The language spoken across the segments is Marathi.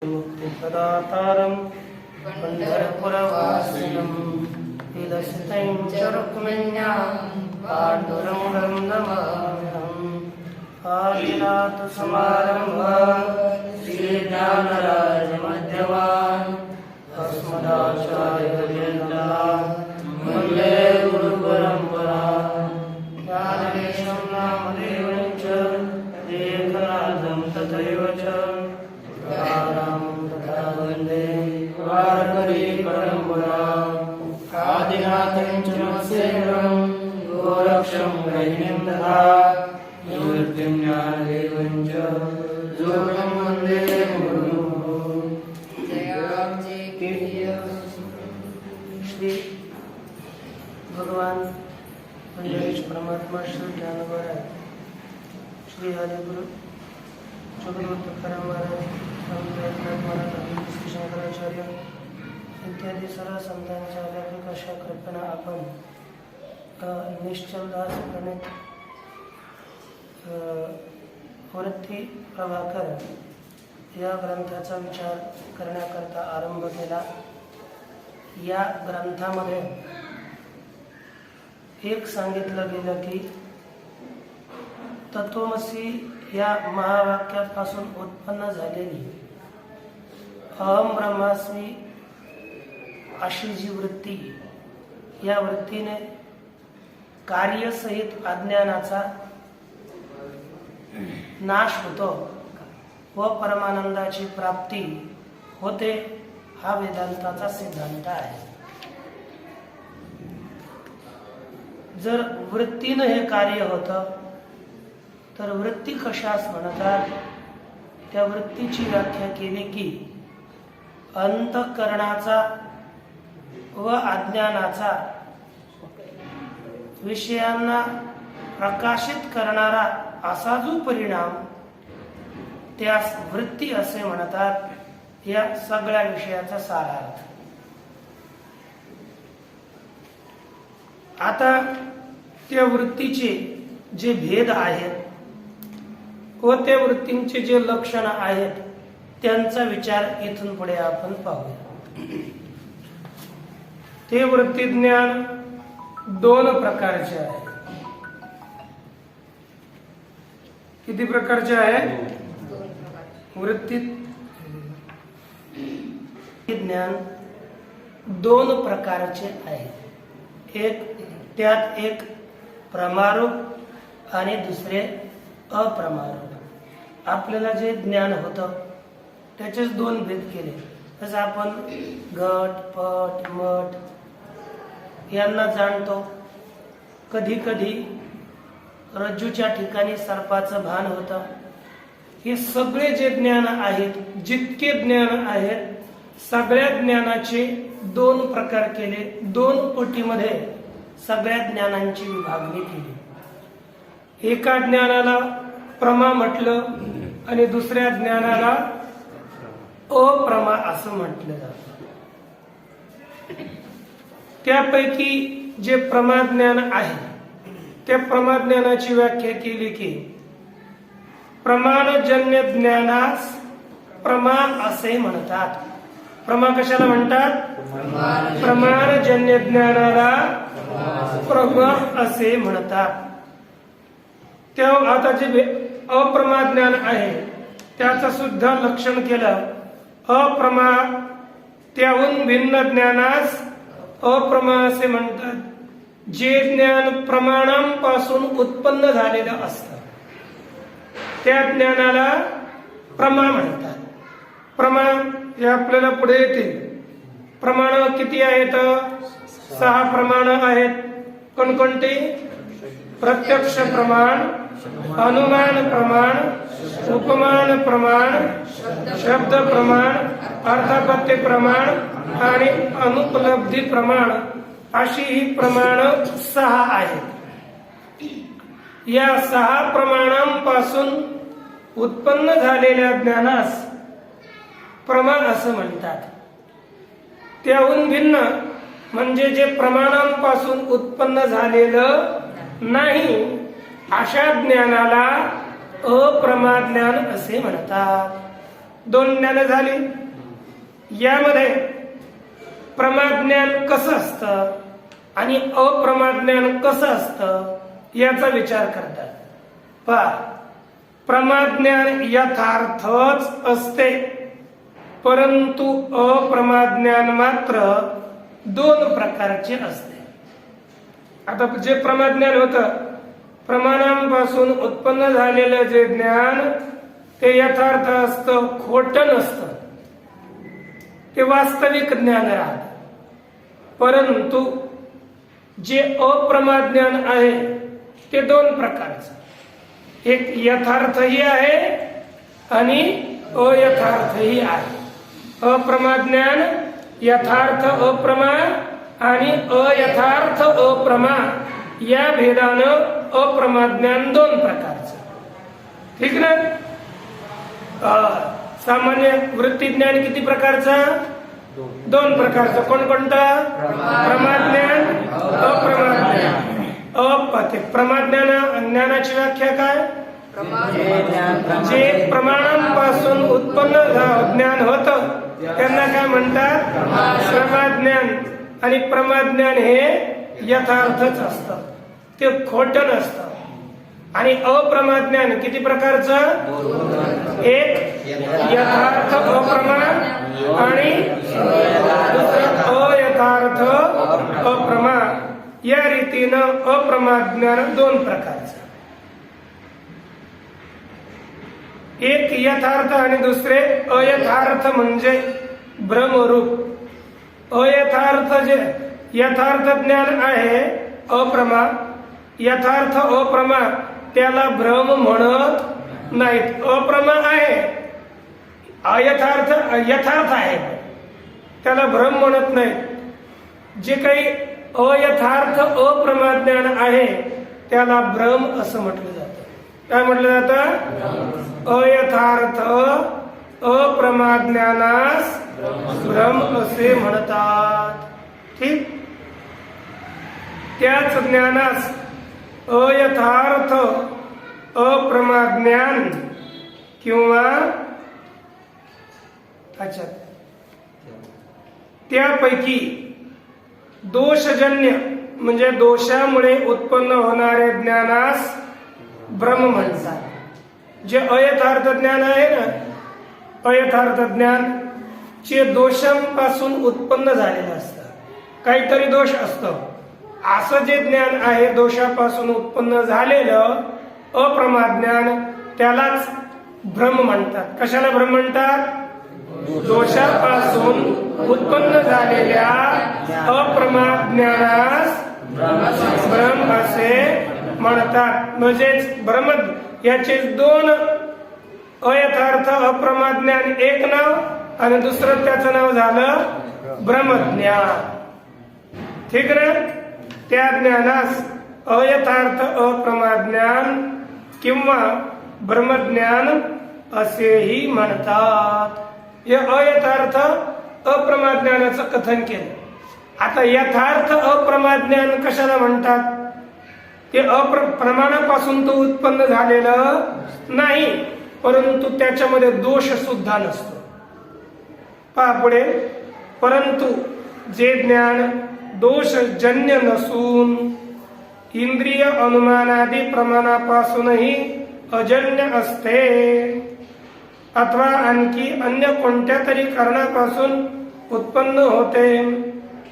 मुक्तिप्रदातारं पंढरपुरवासिनं विलसितं च रुक्मिण्यां पाण्डुरङ्गं नमाम्यहम्। आदिनाथसमारम्भां श्रीज्ञानराजमध्यमान् अस्मदाचार्यपर्यन्तां वन्दे गुरुपरम्पराम्। ज्ञानदेशं नामदेवं च एकनाथं तथैव च वन्दे वारकरी परम्पराम्। आदिनाथं च मत्सेवं गोरक्षं गहिनीं तथा निवृत्तिं ज्ञानदेवं च जोगं वन्दे गुरुः। श्री भगवान पंडित परमात्मा श्री ज्ञानवराय श्री हरिगुरु जगद्गुरु तुकाराम महाराज श्री शंकराचार्य इत्यादी सर्व संतांच्या अलौकिक अशा कल्पना आपण निश्चलदास प्रणित वृत्ती प्रभाकर या ग्रंथाचा विचार करण्याकरता आरंभ केला। या ग्रंथामध्ये एक सांगितलं गेलं की तत्वमसी या महावाक्यापासून उत्पन्न झालेली अहम ब्रह्मास्मी अशी जी वृत्ती, या वृत्तीने कार्यसहित अज्ञानाचा नाश होतो व परमानंदाची प्राप्ती होते, हा वेदांताचा सिद्धांत आहे। जर वृत्तीने हे कार्य होतं तर वृत्ती कशास म्हणतात? त्या वृत्तीची व्याख्या केली की अंतःकरणाचा व अज्ञानाचा विषयांना प्रकाशित करणारा असा जो परिणाम, त्यास वृत्ती असे म्हणतात। या सगळ्या विषयाचा सारार्थ। आता त्या वृत्तीचे जे भेद आहेत व त्या वृत्तींचे जे लक्षण आहेत त्यांचा विचार इथून पुढे आपण पाहूया। ते वृत्तीज्ञान दोन प्रकारचे आहे। किती प्रकारचे आहे? वृत्ती ज्ञान दोन प्रकारचे आहे। त्यात एक प्रमारूप आणि दुसरे अप्रमारूप। आपल्याला जे ज्ञान होतं त्याचेच दोन भेद केले। जसं आपण घट, पट, मठ यांना जाणतो। कधी कधी रज्जूच्या ठिकाणी सर्पाचं भान होतं। हे सगळे जे ज्ञान आहेत, जितके ज्ञान आहेत, सगळ्या ज्ञानाचे दोन प्रकार केले। दोन पटीमध्ये सगळ्या ज्ञानांची विभागणी केली। एका ज्ञानाला प्रमा म्हटलं आणि दुसऱ्या ज्ञानाला अप्रमा असं म्हटलं जातं। त्यापैकी जे प्रमाज्ञान आहे त्या प्रमाज्ञानाची व्याख्या केली की प्रमाणजन्य ज्ञानास प्रमाण असे म्हणतात। प्रमा कशाला म्हणतात? प्रमाणजन्य ज्ञानाला प्रमा असे म्हणतात। तेव्हा आता जे अप्रमा ज्ञान आहे त्याचं सुद्धा लक्षण केलं। अप्रमा त्याहून भिन्न ज्ञानास अप्रमा असे म्हणतात। जे ज्ञान प्रमाणांपासून उत्पन्न झालेलं असतं त्या ज्ञानाला प्रमा म्हणतात। प्रमाण हे आपल्याला पुढे येतील। प्रमाण किती आहेत? 6 प्रमाण आहेत। कोणकोणते? प्रत्यक्ष प्रमाण, अनुमान प्रमाण, उपमान प्रमाण, शब्द प्रमाण, अर्थापत्य प्रमाण आणि अनुपलब्धी प्रमाण अशी ही प्रमाण 6 आहेत। या 6 प्रमाणांपासून उत्पन्न झालेल्या ज्ञानास प्रमाण असं म्हणतात। त्याहून भिन्न म्हणजे जे प्रमाणांपासून उत्पन्न झालेलं नाही अशा ज्ञानाला अप्रमा ज्ञान असे म्हणतात. दोन ज्ञान झाली. यामध्ये प्रमाज्ञान कसं असतं आणि अप्रमाज्ञान कसं असतं याचा विचार करतात. पहा, प्रमाज्ञान यथार्थच असते, परंतु अप्रमाज्ञान मात्र दोन प्रकारचे असते. आता जे प्रमाज्ञान होतं, प्रमाणांपासून उत्पन्न झालेलं जे ज्ञान ते यथार्थ असतं, खोटं नसतं, ते वास्तविक ज्ञान राहत. परंतु जे अप्रमाज्ञान आहे ते दोन प्रकारचं, एक यथार्थही आहे आणि अयथार्थही आहे. अप्रमाज्ञान यथार्थ अप्रमा आणि अयथार्थ अप्रमा या भेदानं अप्रमाज्ञान दोन प्रकारचं. ठीक ना? सामान्य वृत्ती ज्ञान किती प्रकारचा? दोन प्रकारचं. कोणकोणता? प्रमाज्ञान, अप्रमाज्ञान. प्रमाज्ञान ज्ञानाची व्याख्या काय? जे प्रमाणांपासून उत्पन्न ज्ञान होतं त्यांना काय म्हणतात? प्रमाज्ञान. आणि प्रमाज्ञान हे यथार्थच असतं, ते खोटं नसतं. आणि अप्रमाज्ञान किती प्रकारचं? एक यथार्थ अप्रमा आणि दुसरं अयथार्थ अप्रमा. या रीतीनं अप्रमाज्ञान दोन प्रकारचं, एक यथार्थ आणि दुसरे अयथार्थ म्हणजे भ्रमरूप. अयथार्थ जे यथार्थ ज्ञान आहे अप्रमा, यथार्थ अप्रमा त्याला भ्रम म्हणत नाहीत. अप्रमा आहे, अयथार्थ यथार्थ आहे, त्याला भ्रम म्हणत नाहीत. जे काही अयथार्थ अप्रमा ज्ञान आहे त्याला भ्रम असं म्हटलं जातं. काय म्हटलं जातं? अयथार्थ अप्रमा ज्ञानास भ्रम असे म्हणतात. ठीक? त्याच ज्ञानास अयथार्थ अप्रमा ज्ञान किंवा त्यापैकी दोषजन्य म्हणजे दोषामुळे उत्पन्न होणारे ज्ञानास भ्रम म्हणतात. जे अयथार्थ ज्ञान आहे ना, अयथार्थ ज्ञान जे दोषांपासून उत्पन्न झालेलं असतं, काहीतरी दोष असतो, असं जे ज्ञान आहे दोषापासून उत्पन्न झालेलं अप्रमा ज्ञान त्यालाच भ्रम म्हणतात. कशाला भ्रम म्हणतात? दोषापासून उत्पन्न झालेल्या अप्रमा ज्ञानास भ्रम असे म्हणतात. म्हणजेच भ्रम याचे दोन, अयथार्थ अप्रमा ज्ञान एक नाव आणि दुसरं त्याचं नाव झालं ब्रह्मज्ञान. ठीक ना? त्या ज्ञानास अयथार्थ अप्रमा ज्ञान किंवा ब्रह्मज्ञान असेही म्हणतात. हे अयथार्थ अप्रमा ज्ञानाचं कथन केलं. आता यथार्थ अप्रमा ज्ञान कशाला म्हणतात? ते प्रमाणापासून तो उत्पन्न झालेलं नाही, परंतु त्याच्यामध्ये दोष सुद्धा नसतो. पहा पुढे, परंतु जे ज्ञान दोषजन्य नसून इंद्रिय अनुमानादी प्रमाणापासूनही अजन्य असते अथवा आणखी अन्य कोणत्या तरी कारणापासून उत्पन्न होते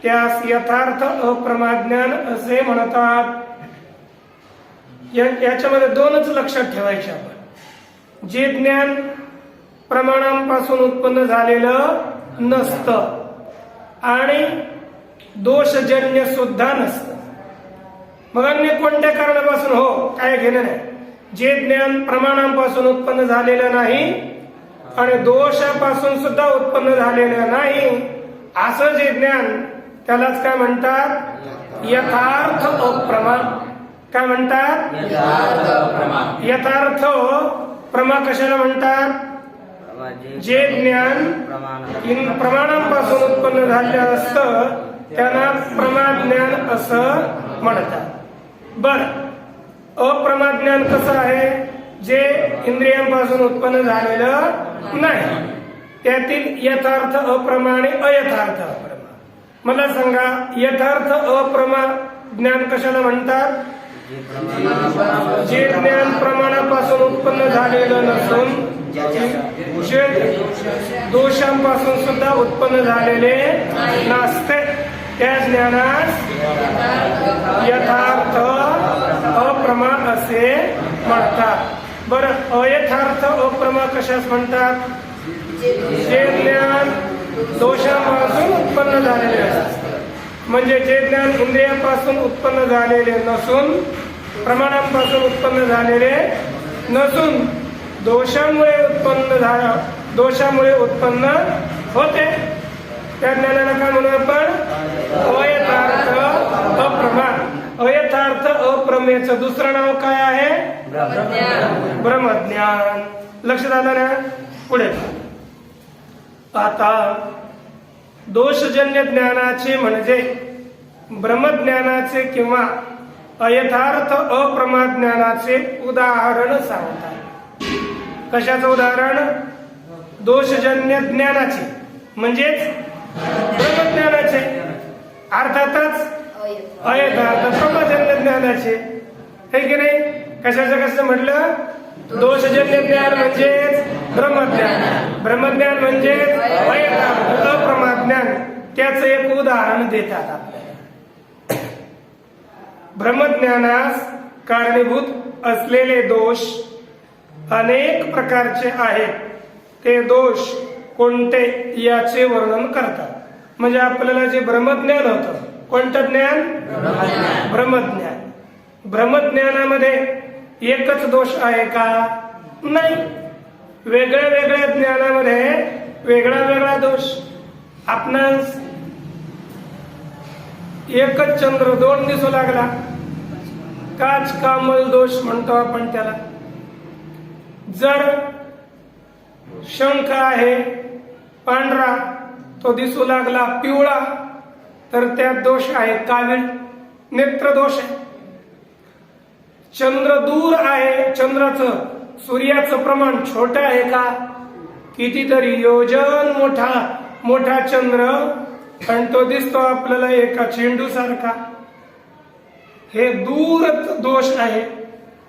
त्यास यथार्थ अप्रमा ज्ञान असे म्हणतात. याच्यामध्ये दोनच लक्षात ठेवायचे आपण. जे ज्ञान प्रमाणांपासून उत्पन्न झालेलं नसतं आणि दोषजन्य सुद्धा नसतं. मग अन्य कोणत्या कारणापासून हो काय घेणं नाही. जे ज्ञान प्रमाणांपासून उत्पन्न झालेलं नाही आणि दोषापासून सुद्धा उत्पन्न झालेलं नाही असं जे ज्ञान त्यालाच काय म्हणतात? यथार्थ अप्रमा. काय म्हणतात? यथार्थ प्रमा. कशाला म्हणतात? जे ज्ञान प्रमाणांपासून उत्पन्न झालेलं असतं त्यांना प्रमाज्ञान असं म्हणतात. बर, अप्रमाद ज्ञान कसं आहे? जे इंद्रियांपासून उत्पन्न झालेलं नाही, त्यातील यथार्थ अप्रमा आणि अयथार्थ अप्रमा. मला सांगा, यथार्थ अप्रमा ज्ञान कशाला म्हणतात? जे ज्ञान प्रमाणापासून उत्पन्न झालेलं नसून जे दोषांपासून सुद्धा उत्पन्न झालेले नसते, त्या ज्ञानास यथार्थ अप्रमा असे म्हणतात. बरं, अयथार्थ अप्रमा कशास म्हणतात? जे ज्ञान दोषांपासून उत्पन्न झालेले असते, म्हणजे जे ज्ञान इंद्रियांपासून उत्पन्न झालेले नसून, प्रमाणांपासून उत्पन्न झालेले नसून, दोषामुळे उत्पन्न होते, त्या ज्ञानाला काय म्हणू आपण? अयथार्थ अप्रमा. अयथार्थ अप्रमेयचं दुसरं नाव काय आहे? ब्रह्मज्ञान. लक्षात आलं ना? पुढे आता दोषजन्य ज्ञानाचे म्हणजे ब्रह्मज्ञानाचे किंवा अयथार्थ अप्रमा ज्ञानाचे उदाहरण सांगतात. कशाचं उदाहरण? दोषजन्य ज्ञानाचे म्हणजेच ब्रह्मज्ञानाचे, अर्थातच अयथार्थ प्रमाजन्य ज्ञानाचे, हे की नाही? कशाचं म्हटलं? दोषजन्य ज्ञान म्हणजेच ब्रह्मज्ञान, ब्रह्मज्ञान म्हणजेच अयथार्थ अप्रमा ज्ञान. त्याचं एक उदाहरण देतात आपल्याला. ब्रह्मज्ञानास कारणीभूत असलेले दोष अनेक प्रकारचे आहेत. ते दोष कोणते याचे वर्णन करतात. म्हणजे आपल्याला जे ब्रह्मज्ञान होतं, कोणतं ज्ञान? ब्रह्मज्ञान. ब्रह्मज्ञानामध्ये एकच दोष आहे का? नाही. वेगळ्या वेगळ्या ज्ञानामध्ये वेगळा वेगळा दोष. आपणास एकच चंद्र दोन दिसू लागला, काच कामल दोष म्हणतो आपण त्याला. जर शंख आहे पांढरा, तो दिसू लागला पिवळा, तर त्यात दोष आहे कावीळ, नेत्र दोष आहे. चंद्र दूर आहे, चंद्राचं सूर्याचं प्रमाण छोटं आहे का? कितीतरी योजन मोठा चंद्र, पण तो दिसतो आपल्याला एका चेंडू सारखा. हे दूर दोष आहे.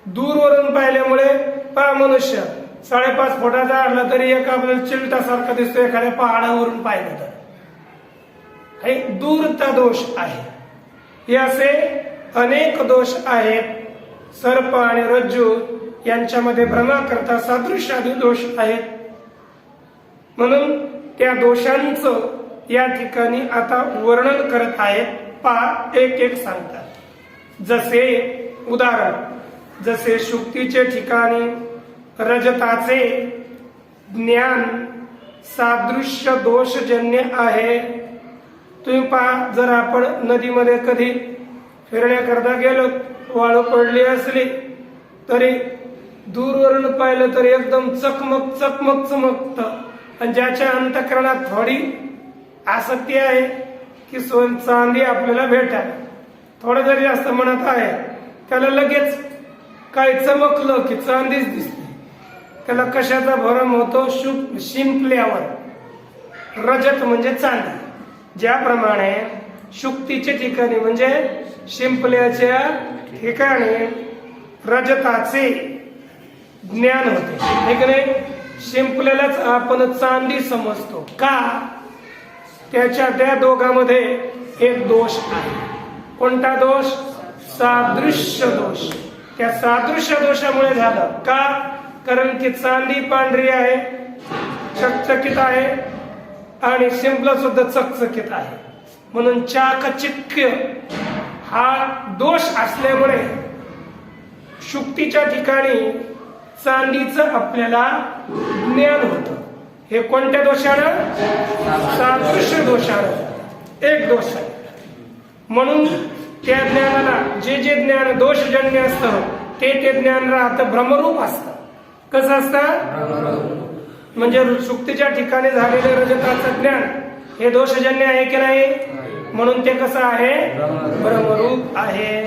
दूरवरून पाहिल्यामुळे पहा, मनुष्य 5.5 फुटाचा आडला तरी एक आपल्याला चिलटासारखा दिसतो एखाद्या पहाडावरून पाहिलं तर. हे दूरता दोष आहे. हे असे अनेक दोष आहेत. सर्प आणि रज्जू यांच्यामध्ये भ्रमा करता सादृश्यादी दोष आहेत. म्हणून त्या दोषांचं या ठिकाणी आता वर्णन करत आहेत. पहा, एक एक सांगतात. जसे उदाहरण, जसे शुक्तीचे ठिकाणी रजताचे ज्ञान सादृश्य दोषजन्य आहे. तुम्ही पहा, जर आपण नदीमध्ये कधी फिरण्याकरता गेलो, वाळू पडली असली तरी दूरवरून पाहिलं तरी एकदम चकमक चमकत. आणि ज्याच्या अंतःकरणात थोडी आसक्ती आहे की चांदी आपल्याला भेटाय, थोडं जरी जास्त मनात आहे, त्याला लगेच काही चमकलं की चांदीच दिसते. त्याला कशाचा भरम होतो? शिंपल्यावर. रजत म्हणजे चांदी. ज्याप्रमाणे शुक्तीच्या ठिकाणी म्हणजे शिंपल्याच्या ठिकाणी रजताचे ज्ञान होते, हे की नाही? शिंपल्यालाच आपण चांदी समजतो का? त्या दोघांमध्ये एक दोष आहे. कोणता दोष? सादृश्य दोष. त्या सादृश्य दोषामुळे झालं का? कारण की चांदी पांढरी आहे, चकचकीत आहे, आणि शिंपला सुद्धा चकचकीत आहे. म्हणून चाकचिक्य हा दोष असल्यामुळे शुक्तीच्या ठिकाणी चांदीचं आपल्याला ज्ञान होतं. हे कोणत्या दोषानं? सादृश्य दोषानं. एक दोष आहे. म्हणून त्या ज्ञानाला जे ज्ञान दोषजन्य असतं ते ज्ञान राहतं भ्रमरूप असतं. कसं असतं? म्हणजे शुक्तीच्या ठिकाणी झालेलं रजताचं ज्ञान हे दोषजन्य आहे की नाही? म्हणून ते कसं आहे, ब्रह्मरूप आहे.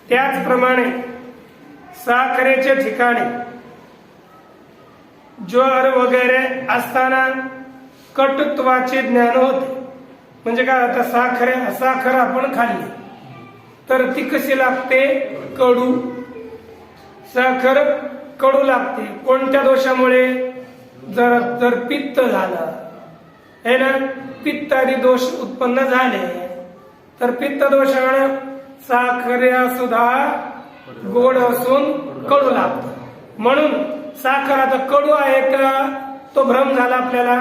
त्याचप्रमाणे साखरेच्या ठिकाणी ज्वर वगैरे असताना कटुत्वाचे ज्ञान होते. म्हणजे काय, आता साखर आपण खाल्ली तर ती कशी लागते, कडू. साखर कडू लागते. कोणत्या दोषामुळे, जर पित्त झालं है ना, पित्तादी दोष उत्पन्न झाले तर पित्त दोषामुळे साखर सुद्धा गोड असून कडू लागतं. म्हणून साखर आता कडू आहे का, तो भ्रम झाला आपल्याला,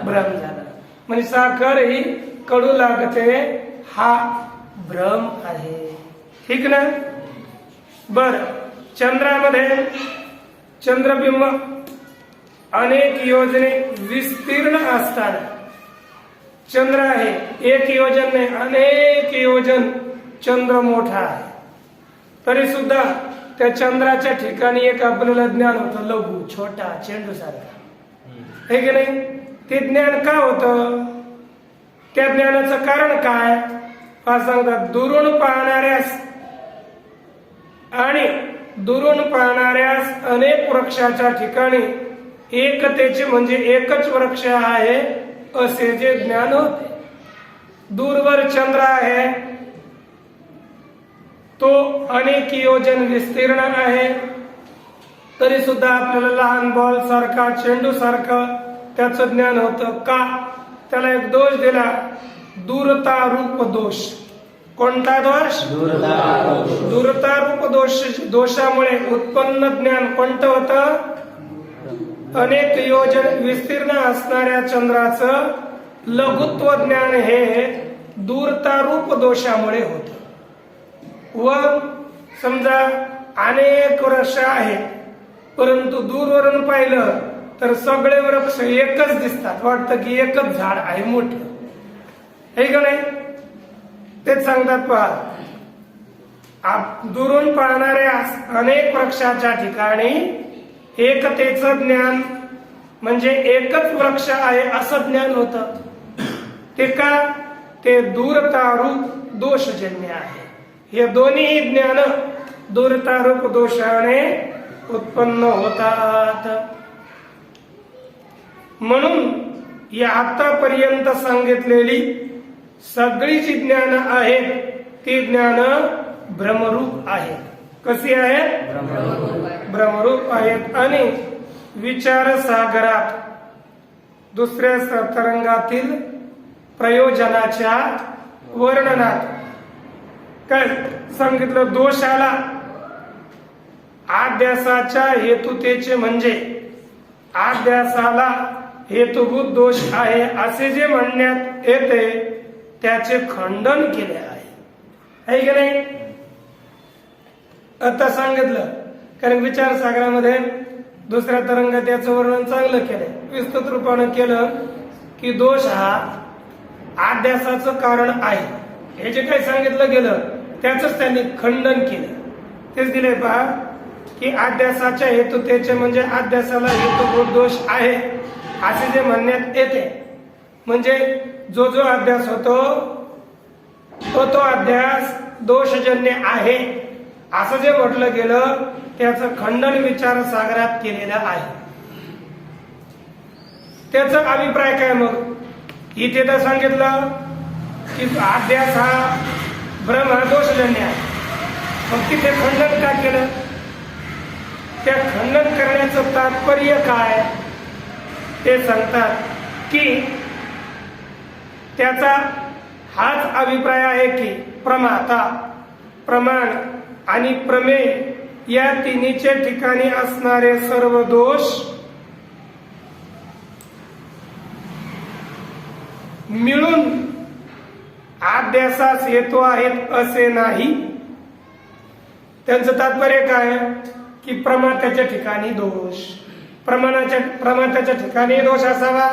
भ्रम झाला. म्हणजे साखर ही कडू लागते, हा भ्रम आहे. ठीक ना. बर, चंद्रामध्ये चंद्रबिंब अनेक योजने विस्तीर्ण असताना, चंद्र आहे एक योजन नाही, अनेक योजन चंद्र मोठा आहे, तरी सुद्धा त्या चंद्राच्या ठिकाणी एक आपल्याला ज्ञान होतं, लघु छोटा चेंडू सारखा, हे की नाही. ते ज्ञान का होतं, त्या ज्ञानाचं कारण काय, हा सांगतात. दुरून पाहणाऱ्यास आणि दुरून पाहणाऱ्यास अनेक वृक्षाच्या ठिकाणी एकतेचे म्हणजे एकच वृक्ष आहे असे जे ज्ञान होते. दूरवर चंद्र आहे, तो अनेक योजन विस्तीर्ण आहे, तरी सुद्धा आपल्याला लहान बॉल सारखा चेंडू सारखं त्याचं ज्ञान होतं. का, त्याला एक दोष दिला, दूरता रूप दोष. कोणता दोष, दूरता रूप दोष. दोषामुळे उत्पन्न ज्ञान कोणतं होतं, अनेक योजन विस्तीर्ण असणाऱ्या चंद्राचं लघुत्व ज्ञान हे दूरता रूप दोषामुळे होत. व समजा अनेक वृक्ष आहेत, परंतु दूरवरून पाहिलं तर सगळे वृक्ष एकच दिसतात, वाटतं की एकच झाड आहे मोठं, हे का नाही. तेच सांगतात पहा, दुरून पाहणाऱ्या अनेक वृक्षाच्या ठिकाणी एकतेचं ज्ञान म्हणजे एकच वृक्ष आहे असं ज्ञान होतं. ते का, ते दूरतारूप दोषजन्य आहे. हे दोन्ही ज्ञान दूरतारूप दोषाने उत्पन्न होतात. म्हणून या आतापर्यंत सांगितलेली सगळी जी ज्ञान आहेत ती ज्ञान भ्रमरूप आहेत. कशी आहेत, भ्रमरूप आहेत. आणि विचार सागरात दुसऱ्या तरंगातील प्रयोजनाच्या वर्णनात काय सांगितलं, दोषाला आद्यासाच्या हेतुतेचे म्हणजे आद्यासाला हेतुभूत दोष आहे असे जे म्हणण्यात येते त्याचे खंडन केले आहे की नाही. आता सांगितलं, कारण विचार सागरामध्ये दुसऱ्या तरंगात याचं वर्णन चांगलं केलंय, विस्तृत रूपानं केलं की दोष हा आद्यासाचं कारण आहे. हे जे काही सांगितलं गेलं त्याच त्यांनी खंडन केलं. तेच दिले पहा की आद्यासाच्या हेतुतेचे म्हणजे आद्यासाला हेतुभूत दोष आहे असे जे म्हणण्यात येते, म्हणजे जो जो अध्यास होतो तो अध्यास दोषजन्य आहे असं जे म्हटलं गेलं त्याचं खंडन विचार सागरात केलेलं आहे. त्याचा अभिप्राय काय, मग इथे तर सांगितलं की अध्यास हा भ्रम हा दोषजन्य आहे, मग तिथे खंडन का केलं, त्या खंडन करण्याचं तात्पर्य काय ते सांगतात की त्याचा हाच अभिप्राय आहे की प्रमाता, प्रमाण आणि प्रमेय या तिन्हीच्या ठिकाणी असणारे सर्व दोष मिळून आद्यासास हेतू आहेत असे नाही. त्यांचं तात्पर्य काय की प्रमात्याच्या ठिकाणी दोष, प्रमात्याच्या ठिकाणी दोष असावा,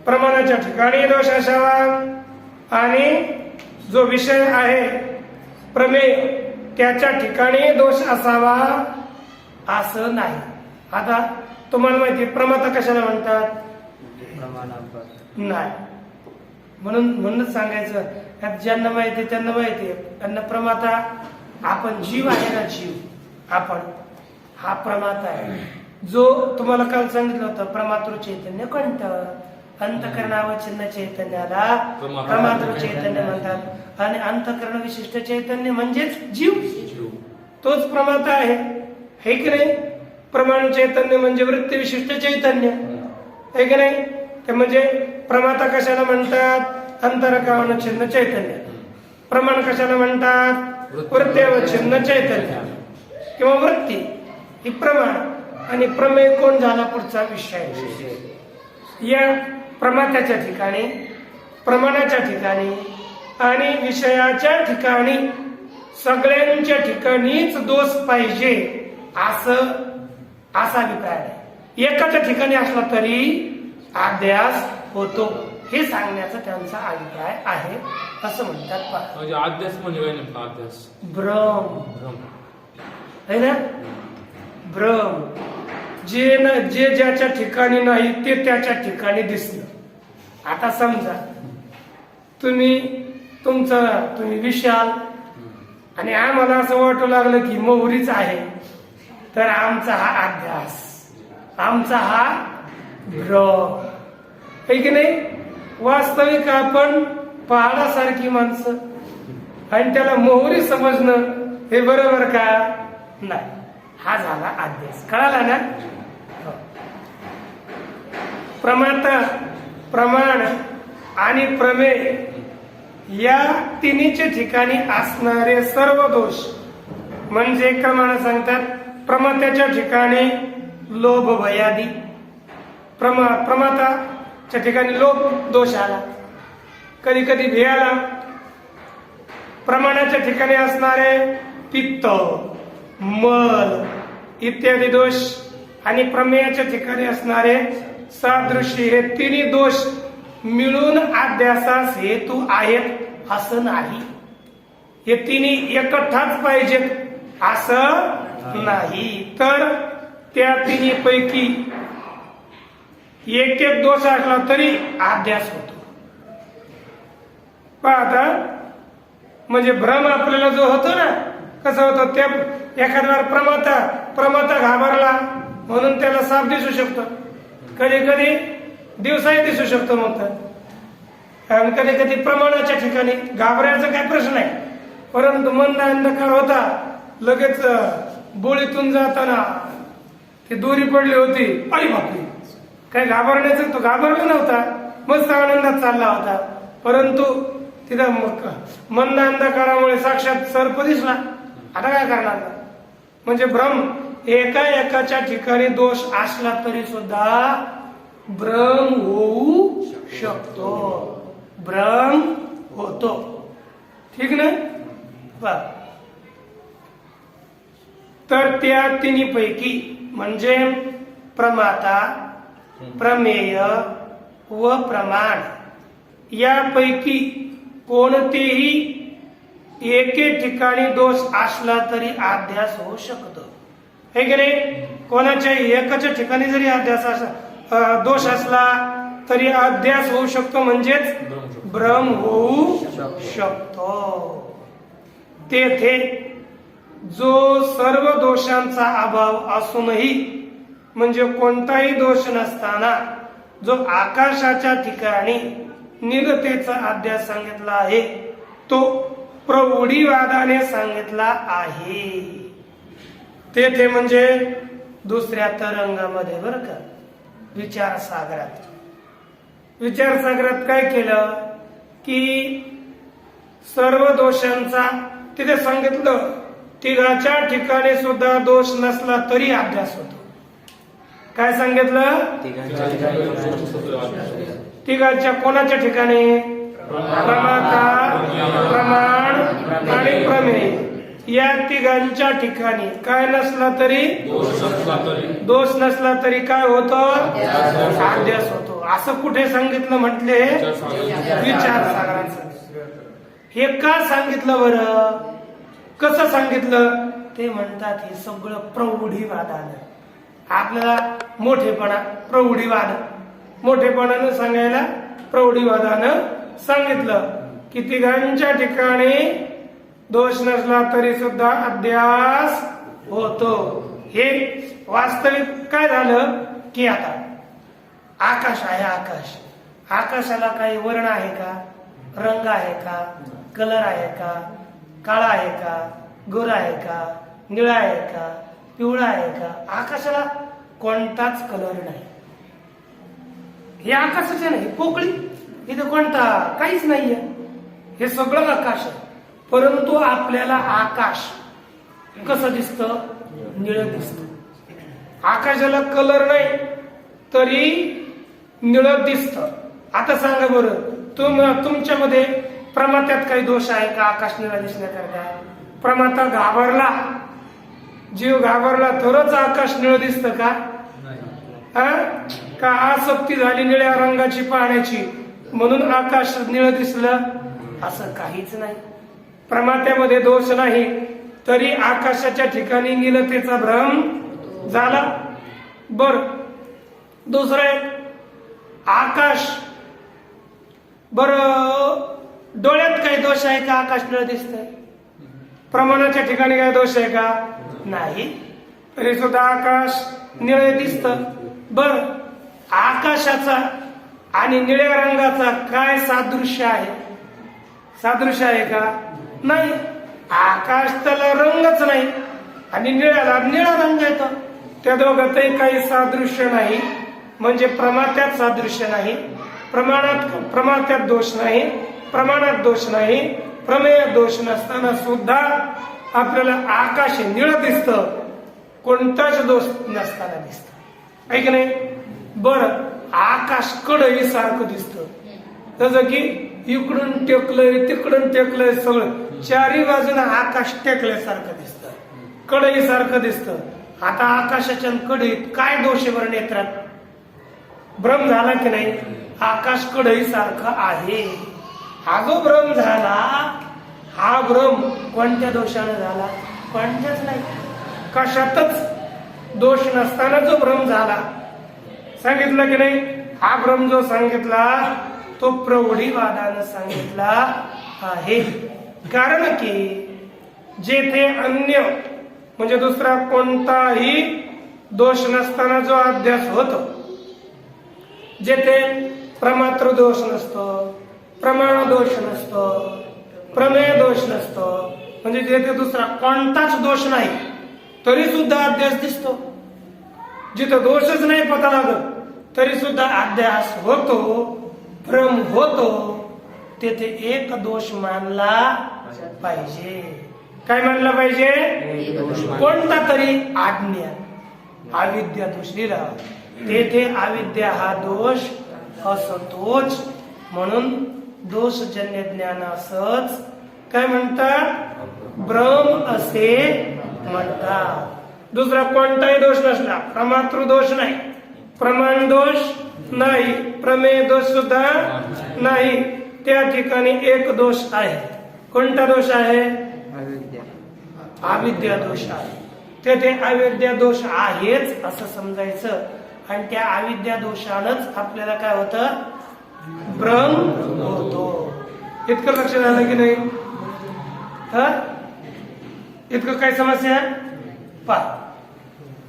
प्रमाणाच्या ठिकाणी दोष असावा, आणि जो विषय आहे प्रमेय त्याच्या ठिकाणी दोष असावा असं नाही. आता तुम्हाला माहिती प्रमाता कशाला म्हणतात, नाही म्हणूनच सांगायचं, यात ज्यांना माहिती त्यांना माहिती आहे. त्यांना प्रमाता आपण जीव आहे ना, जीव आपण हा प्रमाता आहे. जो तुम्हाला काल सांगितलं होतं, प्रमातृ चैतन्य कोणतं? अंतःकरणावच्छिन्न चैतन्याला प्रमातृ चैतन्य म्हणतात. आणि अंतःकरण विशिष्ट चैतन्य म्हणजेच जीव, तोच प्रमाता आहे, हे की नाही? प्रमाण चैतन्य म्हणजे वृत्ती विशिष्ट चैतन्य, आहे की नाही? ते म्हणजे प्रमाता कशाला म्हणतात? अंतःकरणावच्छिन्न चैतन्य. प्रमाण कशाला म्हणतात? वृत्तीवच्छिन्न चैतन्य किंवा वृत्ती ही प्रमाण. आणि प्रमेय कोण झाला? पुढचा विषय. या प्रमात्याच्या ठिकाणी, प्रमाणाच्या ठिकाणी आणि विषयाच्या ठिकाणी सगळ्यांच्या ठिकाणीच दोष पाहिजे असा अभिप्राय आहे. एकाच्या ठिकाणी असला तरी अध्यास होतो, हे सांगण्याचा त्यांचा अभिप्राय आहे, असं म्हणतात. म्हणजे अध्यास म्हणजे काय नेमका? अध्यास भ्रम है ना, भ्रम. जे ज्याच्या ठिकाणी नाही ते त्याच्या ठिकाणी दिसलं. आता समजा तुम्ही विशाल आणि आम्हाला असं वाटू लागलं की मोहरीच आहे, तर आमचा हा अध्यास, आमचा हा भ्रम, आहे की नाही? वास्तविक आपण पहाडासारखी माणसं आणि त्याला मोहरी समजणं हे बरोबर का? नाही. हा झाला अध्यास. कळाला ना? प्रमाता, प्रमाण आणि प्रमेय या तिन्हीच्या ठिकाणी असणारे सर्व दोष म्हणजे क्रमाने सांगतात. प्रमात्याच्या ठिकाणी लोभ भयादी, प्रमाताच्या ठिकाणी लोभ दोष आला, कधी कधी भय आला. प्रमाणाच्या ठिकाणी असणारे पित्त, मल इत्यादी दोष आणि प्रमेयाच्या ठिकाणी असणारे सादृश्य, हे तिन्ही दोष मिळून अध्यासास हेतू आहेत असं नाही. हे तिन्ही एकठाच पाहिजेत असं नाही. तर त्या तिन्ही पैकी एक एक दोष असला तरी अध्यास होतो. आता म्हणजे भ्रम आपल्याला जो होतो ना, कसं होतं? त्या एखाद्या प्रमाता घाबरला म्हणून त्याला साप दिसू शकतो, कधी कधी दिवसाही दिसू शकतो. मग कधी कधी प्रमाणाच्या ठिकाणी घाबरायचा काय प्रश्न आहे, परंतु मन अंधकार होता, लगेच बोळीतून जाताना ती दोरी पडली होती, आई बापरे, काय घाबरण्याचं? तो घाबरला नव्हता, मस्त आनंदात चालला होता, परंतु तिथं मंद अंधकारामुळे साक्षात सर्प दिसला. आता काय करणार? म्हणजे भ्रम एकाच्या ठिकाणी दोष असला तरी सुद्धा भ्रम होऊ शकतो, भ्रम होतो. ठीक ना? तर त्या तिन्ही पैकी म्हणजे प्रमाता, प्रमेय व प्रमाण यापैकी कोणतेही एके ठिकाणी दोष असला तरी अध्यास होऊ शकतो, हे की नाही? कोणाच्या एकाच्या ठिकाणी जरी अध्यास दोष असला तरी अध्यास होऊ शकतो, म्हणजेच भ्रम होऊ शकतो. तेथे जो सर्व दोषांचा अभाव असूनही म्हणजे कोणताही दोष नसताना जो आकाशाच्या ठिकाणी निरतेचा अध्यास सांगितला आहे तो प्रौढीवादाने सांगितला आहे. तेथे म्हणजे दुसऱ्या तरंगामध्ये, बरं का, विचारसागरात. विचारसागरात काय केलं की सर्व दोषांचा तिथे सांगितलं, तिघाच्या ठिकाणी सुद्धा दोष नसला तरी अभ्यास होतो. काय सांगितलं? तिघाच्या कोणाच्या ठिकाणी? प्रमाता, प्रमाण आणि प्रमेय या तिघांच्या ठिकाणी काय नसला तरी, दोष नसला तरी काय होतं? अध्यास होतो. असं कुठे सांगितलं म्हटले? विचारसागराचं. हे का सांगितलं बरं? कसं सांगितलं? ते म्हणतात हे सगळं प्रौढीवादानं. आपल्याला मोठेपणा, प्रौढीवाद, मोठेपणानं सांगायला प्रौढीवादानं सांगितलं की तिघांच्या ठिकाणी दोष नसला तरी सुद्धा अध्यास होतो. हे वास्तविक काय झालं की आता आकाश आहे. आकाशाला काही वर्ण आहे का, रंग आहे का, कलर आहे का, काळा आहे का, गोरा आहे का, निळा आहे का, पिवळा आहे का? आकाशाला कोणताच कलर नाही. हे आकाशाचे नाही. पोकळी इथे कोणता काहीच नाहीये. हे सगळं आकाश आहे. परंतु आपल्याला आकाश कसं दिसतं? निळं दिसतं. आकाशाला कलर नाही तरी निळं दिसतं. आता सांगा बरं, तुमच्यामध्ये प्रमात्यात काही दोष आहे का आकाश निळा दिसण्याकरता? प्रमाता घाबरला, जीव घाबरला तरच आकाश निळं दिसतं का? का आसक्ती झाली निळ्या रंगाची पाहण्याची म्हणून आकाश निळं दिसलं? असं काहीच नाही. प्रमात्यामध्ये दोष नाही तरी आकाशाच्या ठिकाणी नीलतेचा भ्रम झाला. बर, दुसरं एक आकाश. बर, डोळ्यात काही दोष आहे का आकाश निळं दिसतंय? प्रमाणाच्या ठिकाणी काही दोष आहे का? नाही, तरी सुद्धा आकाश निळे दिसतं. बर, आकाशाचा आणि निळ्या रंगाचा काय सादृश्य आहे? सादृश्य आहे का? नाही. आकाश त्याला रंगच नाही आणि निळ्याला निळा रंग येतो. त्या दोघातही काही सादृश्य नाही. म्हणजे प्रमात्यात सादृश्य नाही, प्रमात्यात दोष नाही, प्रमाणात दोष नाही, प्रमेयात दोष नसताना सुद्धा आपल्याला आकाश निळं दिसतं, कोणताच दोष नसताना दिसतं. ऐक नाही. बरं, आकाश कडई सारखं दिसतं. तसं की इकडून टेकलंय तिकडून टेकलंय, सगळं चारी बाजूला आकाश टेकल्यासारखं दिसतं, कडई सारखं दिसतं. आता आकाशाच्या कडईत काय दोष आहे बरं? नेत्रात भ्रम झाला की नाही? आकाश कडई सारखं आहे. हा जो भ्रम झाला, हा भ्रम कोणत्या दोषाने झाला? कोणत्याच नाही, कशातच दोष नसताना जो भ्रम झाला. सांगितलं की नाही? हा भ्रम जो सांगितला तो प्रौढीवादानं सांगितला आहे. कारण की जेथे अन्य म्हणजे दुसरा कोणताही दोष नसताना जो अध्यास होतो, जेथे प्रमात्र दोष नसतो, प्रमाण दोष नसतो, प्रमेय दोष नसतो, म्हणजे जेथे दुसरा कोणताच दोष नाही तरी सुद्धा अध्यास दिसतो. जिथं दोषच नाही पता लागत तरी सुद्धा अध्यास होतो, भ्रम होतो, तेथे एक दोष मानला पाहिजे. काय मानला पाहिजे? कोणता तरी अज्ञान, अविद्या दोष दिला. तेथे अविद्या हा दोष असतोच. म्हणून दोषजन्य ज्ञानासच काय म्हणतात? भ्रम असे म्हणतात. दुसरा कोणताही दोष नसला, प्रमातृ दोष नाही, प्रमाण दोष नाही, प्रमेय दोष सुद्धा नाही, त्या ठिकाणी एक दोष आहे. कोणता दोष आहे? अविद्या दोष आहे. तेथे अविद्या दोष आहेच असं समजायचं आणि त्या अविद्या दोषानच आपल्याला काय होतं? भ्रम होतो. इतकं लक्ष झालं की नाही? इतकं काय समस्या पहा.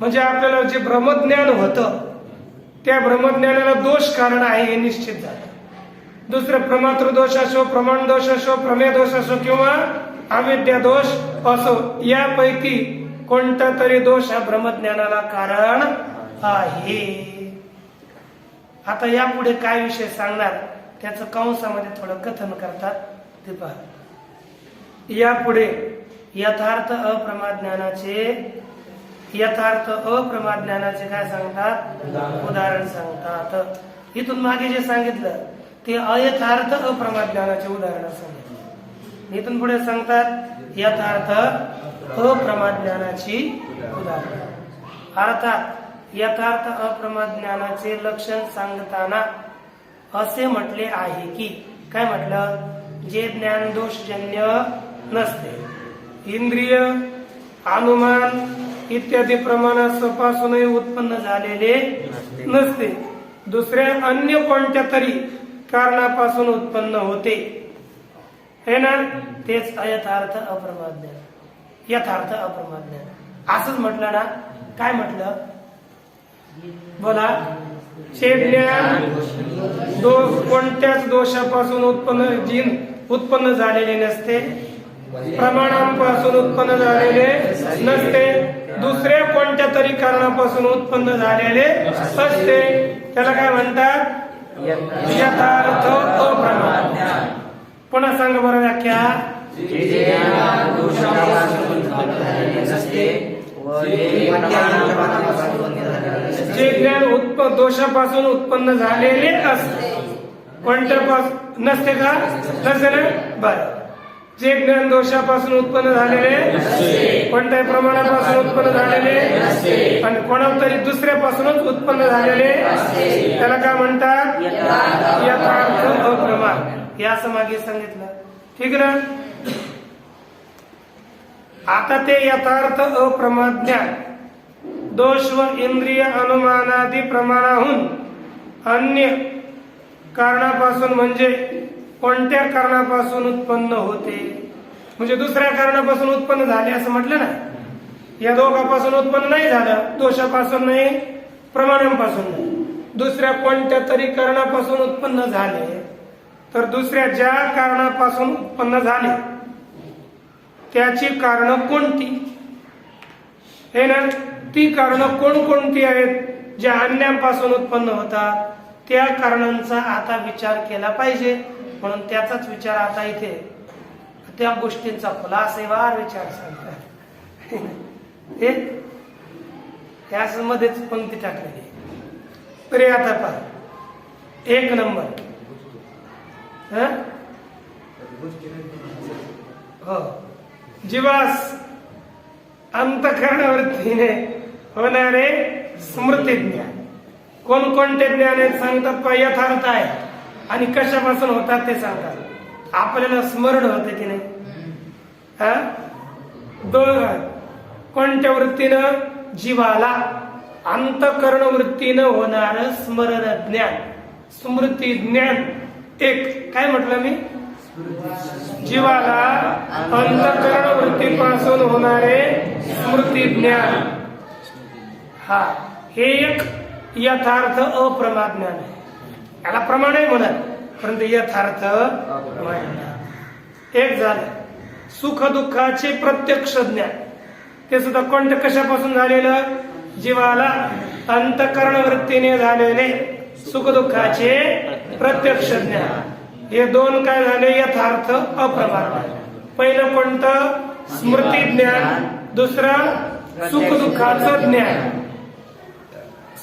म्हणजे आपल्याला जे ब्रह्मज्ञान होतं त्या ब्रह्मज्ञानाला दोष कारण आहे हे निश्चित झालं. दुसरं प्रमातृ दोष असो, प्रमाण दोष असो, प्रमेय दोष असो किंवा अविद्या दोष असो, यापैकी कोणता तरी दोष हा ब्रह्मज्ञानाला कारण आहे. आता यापुढे काय विषय सांगणार त्याचं कंसामध्ये थोडं कथन करतात ते पहा. यापुढे यथार्थ अप्रमाद ज्ञानाचे काय सांगतात? उदाहरण सांगतात. इथून मागे जे सांगितलं ते अयथार्थ अप्रमाद ज्ञानाचे उदाहरण सांगितलं. इथून पुढे सांगतात यथार्थ अप्रमाद ज्ञानाची उदाहरण. अर्थात यथार्थ अप्रमाद ज्ञानाचे लक्षण सांगताना असे म्हटले आहे की, काय म्हटलं? जे ज्ञान दोषजन्य नसते, इंद्रिय, अनुमान इत्यादी प्रमाणापासूनही उत्पन्न झालेले नसते, दुसऱ्या अन्य कोणत्या तरी कारणापासून उत्पन्न होते, हे ना, तेच यथार्थ अप्रमाद ज्ञान. यथार्थ अप्रमाद ज्ञान असंच म्हटलं ना. काय म्हटलं बोला? जे ज्ञान कोणत्याच दोषापासून उत्पन्न झालेले नसते, प्रमाणांपासून उत्पन्न झालेले नसते, दुसऱ्या कोणत्या तरी कारणापासून उत्पन्न झालेले असते, त्याला काय म्हणतात? यथार्थ अप्रमाद ज्ञान. पुन्हा सांगा बरं व्याख्या. जे ज्ञान दोषापासून उत्पन्न झालेले असते, कोणत्यापासून नसते का? नसते ना. बरं. जे ज्ञान दोषापासून उत्पन्न झालेले, कोणत्याही प्रमाणापासून उत्पन्न झालेले आणि कोणाला तरी दुसऱ्यापासूनच उत्पन्न झालेले, त्याला काय म्हणतात? यथार्थ अप्रमाद. हे असं मागे सांगितलं, ठीक ना. आता ते यथार्थ अप्रमाद ज्ञान दोष व इंद्रिय अनुमानादी प्रमाणाहून अन्य कारणापासून, म्हणजे कोणत्या कारणापासून उत्पन्न होते, म्हणजे दुसऱ्या कारणापासून उत्पन्न झाले असं म्हटलं ना. या दोघापासून उत्पन्न नाही झालं, दोषापासून नाही, प्रमाणांपासून नाही, दुसऱ्या कोणत्या तरी कारणापासून उत्पन्न झाले. तर दुसऱ्या ज्या कारणापासून उत्पन्न झाले त्याची कारण कोणती, हे ना. ती कारण कोणकोणती आहेत? ज्या अन्यांपासून उत्पन्न होतात त्या कारणांचा आता विचार केला पाहिजे. म्हणून त्याचाच विचार आता इथे त्या गोष्टींचा खुलासेवार विचार सांगतात. हे त्याच मध्येच पंक्ती टाकलेली. तरी आता पहा, 1 नंबर. हो, जीवास अंतःकरणवृत्तीने होणारे स्मृती ज्ञान. कोणकोणते ज्ञान आहेत सांगतात? यथार्थ आहे आणि कशापासून होतात ते सांगतात. आपल्याला स्मरण होते की नाही? कोणत्या वृत्तीनं? जीवाला अंतःकरण वृत्तीनं होणार स्मरण ज्ञान, स्मृती ज्ञान. एक काय म्हटलं मी? जीवाला अंतःकरण वृत्तीपासून होणारे स्मृती ज्ञान. हा, हे एक यथार्थ अप्रमाद ज्ञान आहे. याला प्रमाण आहे म्हणत, परंतु यथार्थ एक झालं. सुख दुःखाचे प्रत्यक्ष ज्ञान, ते सुद्धा कोणत्या कशापासून झालेलं? जीवाला अंतःकरण वृत्तीने झालेले सुख दुःखाचे प्रत्यक्ष ज्ञान. हे दोन काय झाले? यथार्थ अप्रमाद. पहिलं कोणतं? स्मृती ज्ञान. दुसरं सुख दुःखाचं ज्ञान,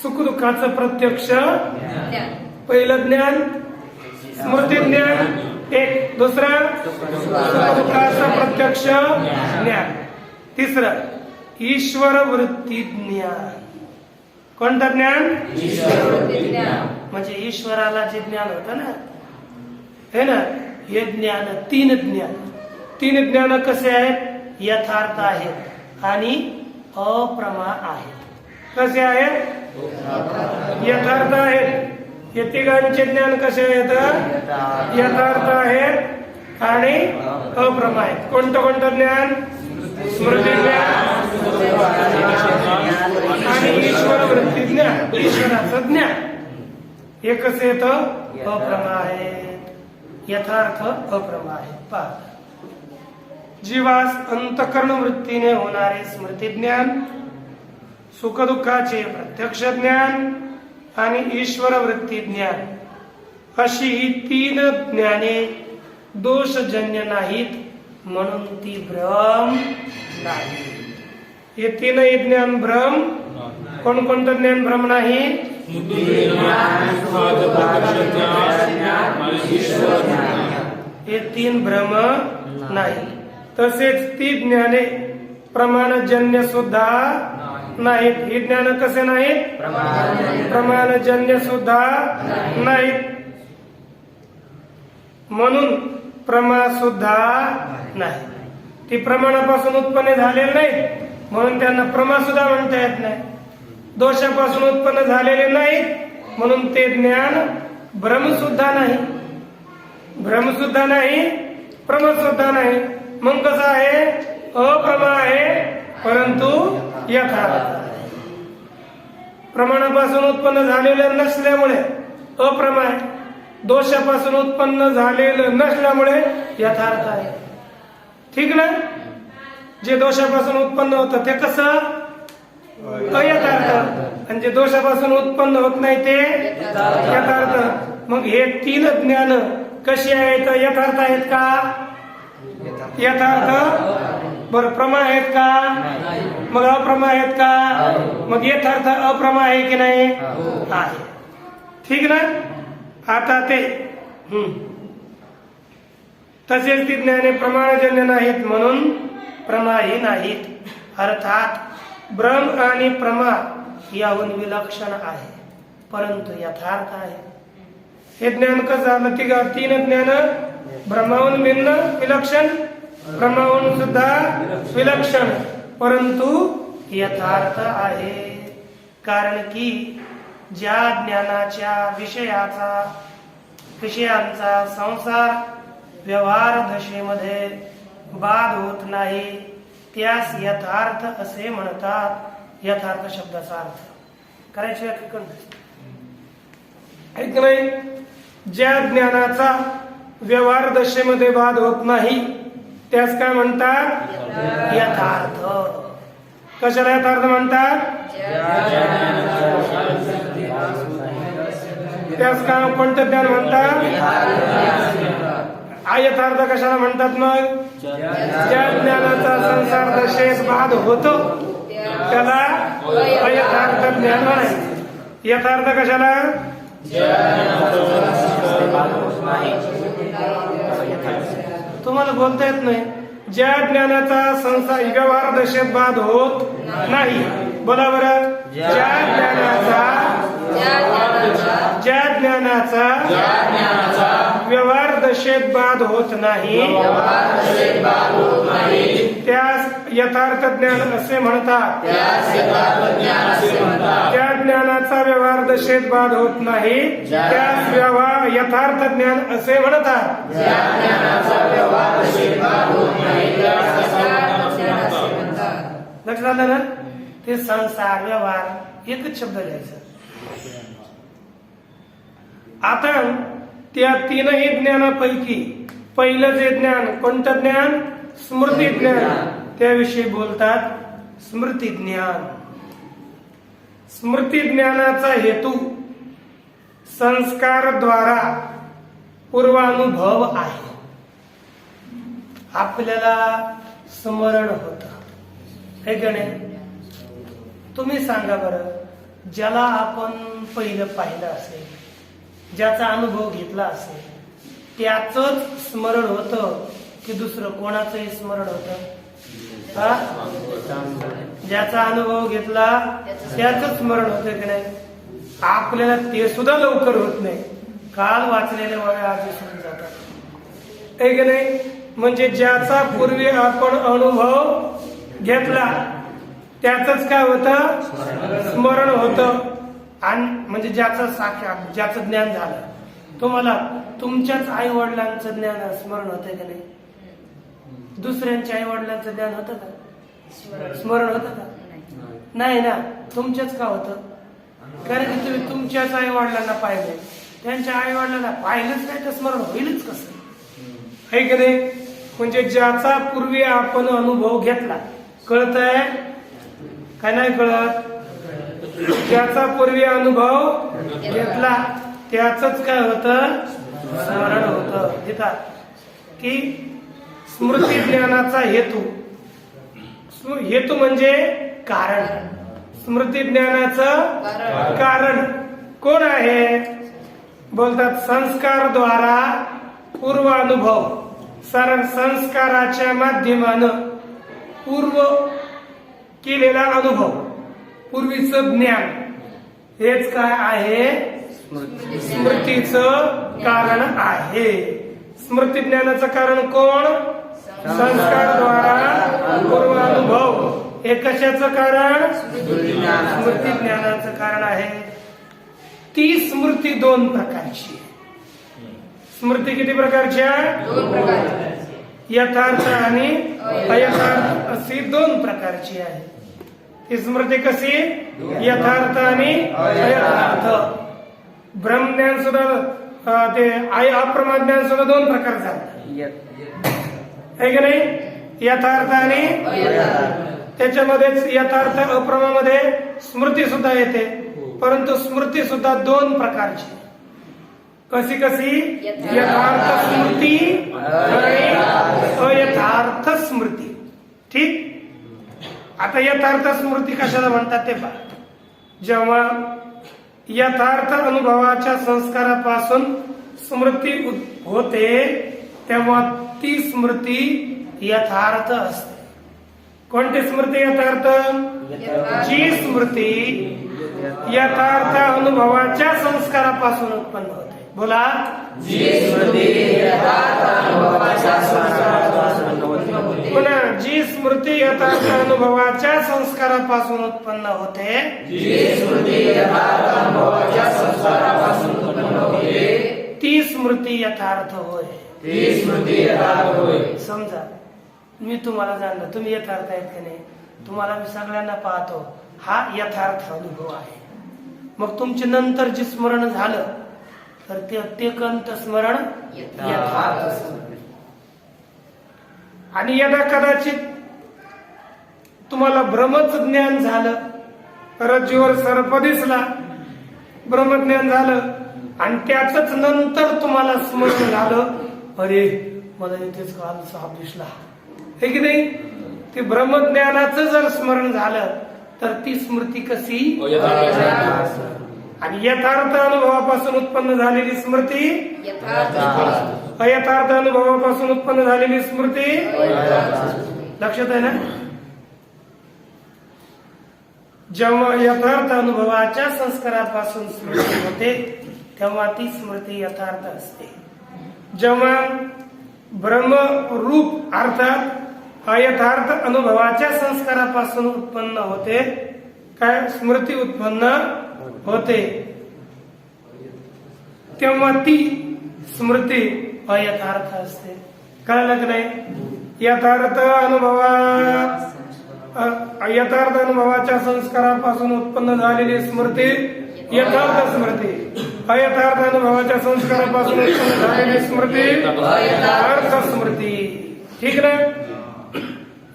सुख दुःखाचं प्रत्यक्ष. पहिलं ज्ञान स्मृती ज्ञान एक, दुसरं सुख दुःखाचं प्रत्यक्ष ज्ञान, तिसरं ईश्वर वृत्ती ज्ञान. कोणतं ज्ञान? म्हणजे ईश्वराला जे ज्ञान होतं ना, है ना, हे ज्ञान. तीन ज्ञान कसे आहेत? यथार्थ आहेत आणि अप्रमा आहेत. कसे आहेत? यथार्थ आहेत. हे तिघांचे ज्ञान कसे आहेत? यथार्थ आहेत आणि अप्रमा आहेत. कोणतं ज्ञान? स्मृती ज्ञान आणि ईश्वर वृत्ती ज्ञान, ईश्वराचं ज्ञान. हे कसं येतं? अप्रमा आहेत, यथार्थ अप्रमा आहेत. पहा, जीवास अंतःकरण वृत्तीने होणारे स्मृती ज्ञान, सुखदुःखाचे प्रत्यक्ष ज्ञान आणि ईश्वर वृत्ती ज्ञान, अशी ही 3 ज्ञाने दोषजन्य नाहीत, म्हणून ती भ्रम नाही. हे 3 ज्ञान भ्रम. कोणकोणतं ज्ञान भ्रम नाही? हे 3 भ्रम नाही. तसेच ती ज्ञाने प्रमाणजन्य सुद्धा नाहीत. ही ज्ञान कसे नाहीत? प्रमाणजन्य सुद्धा नाहीत, म्हणून प्रमा सुद्धा नाही. ती प्रमाणापासून उत्पन्न झालेली नाहीत, म्हणून त्यांना प्रमा सुद्धा म्हणता येत नाही. दोषापासून उत्पन्न झालेले नाहीत, म्हणून ते ज्ञान भ्रम सुद्धा नाही. भ्रम सुद्धा नाही, प्रमा सुद्धा नाही. मग कसं आहे? अप्रमा आहे परंतु यथार्थ. प्रमाणापासून उत्पन्न झालेलं नसल्यामुळे अप्रमा आहे, दोषापासून उत्पन्न झालेलं नसल्यामुळे यथार्थ आहे. ठीक ना? जे दोषापासून उत्पन्न होतं ते कसं? अयथार्थ. आणि जे दोषापासून उत्पन्न होत नाही ते यथार्थ. मग हे तीन ज्ञान कशी आहेत? यथार्थ आहेत का? यथार्थ. बरं, प्रमा आहेत का? मग अप्रमा आहेत का? मग यथार्थ अप्रमा आहे की नाही? आहे. ठीक ना? आता ते तसेच ती ज्ञाने प्रमाणजन्य नाहीत म्हणून प्रमाही नाहीत. अर्थात ब्रह्म आणि प्रमा याहून विलक्षण आहे परंतु यथार्थ आहे. हे ज्ञान कसं झालं? तीन ज्ञान ब्रह्माहून भिन्न विलक्षण, ब्रह्माहून सुद्धा विलक्षण परंतु यथार्थ आहे. कारण की ज्या ज्ञानाच्या विषयांचा संसार व्यवहार दशेमध्ये बाध होत नाही त्यास यथार्थ असे म्हणतात. यथार्थ शब्दाचा अर्थ करायची व्याख्या ऐक नाही. ज्या ज्ञानाचा व्यवहार दशेमध्ये बाध होत नाही त्यास काय म्हणतात? यथार्थ. कशाला यथार्थ म्हणतात? त्यास काय कोणतं ज्ञान म्हणतात? अयथार्थ कशाला म्हणतात? मग ज्या ज्ञानाचा संसार दशेत बाध होतो त्याला अयथार्थ ज्ञान म्हणायचं. यथार्थ कशाला? तुम्हाला बोलता येत नाही. ज्या ज्ञानाचा संसार व्यवहार दशेत बाध होत नाही. बोला बरं. ज्या ज्ञानाचा व्यवहार दशेत बाध होत नाही त्यास यथार्थ ज्ञान असे म्हणतात. ज्या ज्ञानाचा व्यवहार दशेत बाध होत नाही त्यास यथार्थ ज्ञान असे म्हणतात. लक्षात आलं ना? ते संसार व्यवहार एकच शब्द घ्यायचा. आता त्या तीनही ज्ञानापैकी पहिलं जे ज्ञान कोणतं ज्ञान? स्मृती ज्ञान. त्याविषयी बोलतात स्मृती ज्ञान. स्मृती ज्ञानाचा हेतू संस्कारद्वारा पूर्वानुभव आहे. आपल्याला स्मरण होत हे गणे. तुम्ही सांगा बरं, ज्याला आपण पहिलं पाहिलं असेल, ज्याचा अनुभव घेतला असेल त्याच स्मरण होतं की दुसरं कोणाचंही स्मरण होतं? ज्याचा अनुभव घेतला त्याच स्मरण होतं की नाही? आपल्याला ते सुद्धा लवकर होत नाही. काल वाचलेल्या वळ्या आज विसरून जातात हे की नाही? म्हणजे ज्याचा पूर्वी आपण अनुभव घेतला त्याच काय होतं? स्मरण होतं. आणि म्हणजे ज्याचं साक्षात ज्याचं ज्ञान झालं. तुम्हाला तुमच्याच आई वडिलांचं ज्ञान स्मरण होतंय का नाही? दुसऱ्यांच्या आई वडिलांचं ज्ञान होतं का? स्मरण होतं का? नाही ना. तुमच्याच का होतं? कारण की तुम्ही तुमच्याच आई वडिलांना पाहिजे, त्यांच्या आई वडिलांना पाहिलंच नाही तर स्मरण होईलच कसं? आहे की नाही? म्हणजे ज्याचा पूर्वी आपण अनुभव घेतला. कळतंय काय? नाही कळत? ज्याचा पूर्वी अनुभव घेतला त्याच काय होतं? स्मरण होतं. देतात की स्मृती ज्ञानाचा हेतू म्हणजे कारण. स्मृती ज्ञानाचं कारण कोण आहे? बोलतात संस्कारद्वारा पूर्व अनुभव. संस्काराच्या माध्यमानं पूर्व केलेला अनुभव, पूर्वीचं ज्ञान हेच काय आहे? स्मृतीचं कारण आहे. स्मृती ज्ञानाचं कारण कोण? संस्कारद्वारा पूर्व अनुभव. हे कशाचं कारण? स्मृती ज्ञानाचं कारण आहे. ती स्मृती दोन प्रकारची. स्मृती किती प्रकारची आहे? 2 प्रकारचे. यथार्थ आणि अयथार्थ अशी 2 प्रकारची आहे. ही स्मृती कशी? यथार्थ आणि अयथार्थ. ब्रह्मज्ञान सुद्धा ते अप्रमाद ज्ञान सुद्धा 2 प्रकार झाले आहे की नाही? यथार्थ आणि त्याच्यामध्येच यथार्थ अप्रमामध्ये स्मृती सुद्धा येते, परंतु स्मृती सुद्धा 2 प्रकारची. कशी कशी? यथार्थ स्मृती आणि अयथार्थ स्मृती. ठीक. आता यथार्थ स्मृती कशाला म्हणतात ते पहा. जेव्हा यथार्थ अनुभवाच्या संस्कारापासून स्मृती होते तेव्हा ती स्मृती यथार्थ असते. कोणती स्मृती यथार्थ? जी स्मृती यथार्थ अनुभवाच्या संस्कारापासून उत्पन्न होते. बोला. पुन्हा जी स्मृती यथार्थ अनुभवाच्या संस्कारापासून उत्पन्न होते ती स्मृती यथार्थ होय. समजा मी तुम्हाला जाणलं, तुम्ही यथार्थ आहेत की नाही? तुम्हाला मी सगळ्यांना पाहतो, हा यथार्थ अनुभव आहे. मग तुमचे नंतर जे स्मरण झालं तर ते कंत स्मरण यथार्थ स्मरण. आणि यदा कदाचित तुम्हाला भ्रमच ज्ञान झालं, रज्जूवर सर्प दिसला, ब्रह्मज्ञान झालं आणि त्याच नंतर तुम्हाला स्मरण झालं, अरे मला इथेच काल साप दिसला, हे की नाही? ते ब्रह्मज्ञानाचं जर स्मरण झालं तर ती स्मृती कशी? आणि यथार्थ अनुभवापासून उत्पन्न झालेली स्मृती अयथार्थ अनुभवापासून उत्पन्न झालेली स्मृती. लक्षात आहे ना? जेव्हा यथार्थ अनुभवाच्या संस्कारापासून स्मृती होते तेव्हा ती स्मृती यथार्थ असते. जेव्हा ब्रह्मरूप अर्थात अयथार्थ अनुभवाच्या संस्कारापासून उत्पन्न होते काय? स्मृती उत्पन्न होते तेव्हा ती स्मृती अयथार्थ असते. कळलं की नाही? यथार्थ अनुभवाच्या संस्कारापासून उत्पन्न झालेली स्मृती यथार्थ स्मृती, अयथार्थ अनुभवाच्या संस्कारापासून उत्पन्न झालेली स्मृती अर्थ स्मृती. ठीक ना?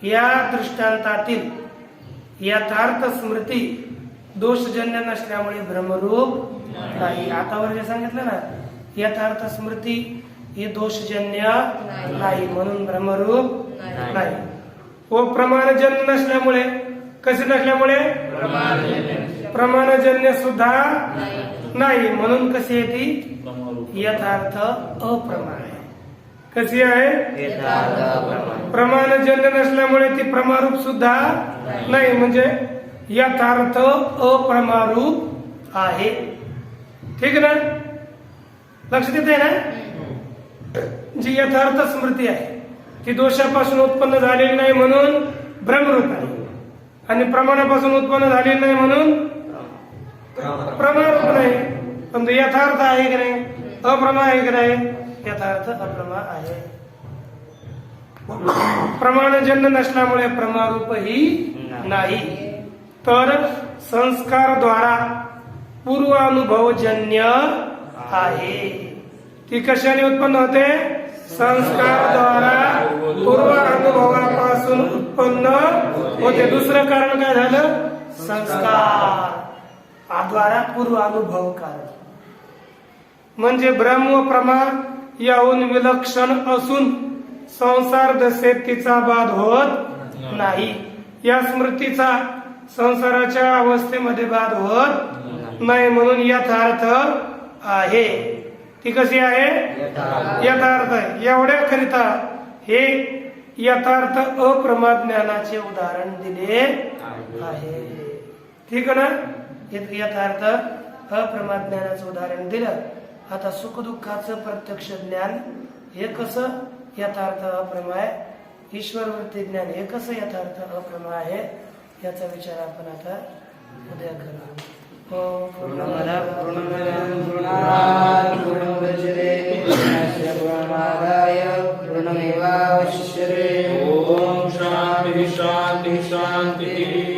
या दृष्टांतातील यथार्थ स्मृती दोषजन्य नसल्यामुळे भ्रमरूप नाही. आता वर जे सांगितलं ना, यथार्थ स्मृती ही दोषजन्य नाही म्हणून भ्रमरूप नाही. व प्रमाणजन्य नसल्यामुळे, कसे नसल्यामुळे? प्रमाणजन्य सुद्धा नाही म्हणून कशी आहे ती? यथार्थ अप्रमाण आहे. कशी आहे? प्रमाणजन्य नसल्यामुळे ती प्रमारूप सुद्धा नाही, म्हणजे यथार्थ अप्रमारूप आहे. ठीक ना? लक्षात येते ना? जी यथार्थ स्मृती आहे ती दोषापासून उत्पन्न झालेली नाही म्हणून भ्रमरूप आहे, आणि प्रमाणापासून उत्पन्न झालेली नाही म्हणून प्रमारूप नाही. पण यथार्थ आहे की नाही? अप्रमा आहे की नाही? यथार्थ अप्रमा आहे. प्रमाणजन्य नसल्यामुळे प्रमारूपही नाही. तर संस्कारद्वारा पूर्वानुभवजन्य आहे. ती कशाने उत्पन्न होते? संस्कारद्वारा पूर्वानुभवापासून उत्पन्न होते. दुसरं कारण काय झालं? संस्कार द्वारा पूर्वानुभव कारण. म्हणजे ब्रह्म प्रमाण याहून विलक्षण असून संसार दशेत तिचा बाध होत नाही. या स्मृतीचा संसाराच्या अवस्थेमध्ये बाध होत नाही म्हणून यथार्थ आहे. ती कशी आहे? यथार्थ आहे. एवढ्या करिता हे यथार्थ अप्रमाद ज्ञानाचे उदाहरण दिले आहे. ठीक आहे ना? यथार्थ अप्रमाद ज्ञानाचं उदाहरण दिलं. आता सुख दुःखाचं प्रत्यक्ष ज्ञान हे कसं यथार्थ अप्रमा आहे, ईश्वर वृत्ती ज्ञान हे कसं यथार्थ अप्रमा आहे, याचा विचार आपण आता उद्या करू. पूर्णमदः पूर्णमिदं पूर्णात् पूर्णमुदच्यते पूर्णमादाय पूर्णमेवावशिष्यते ॐ शान्तिः शान्तिः शान्तिः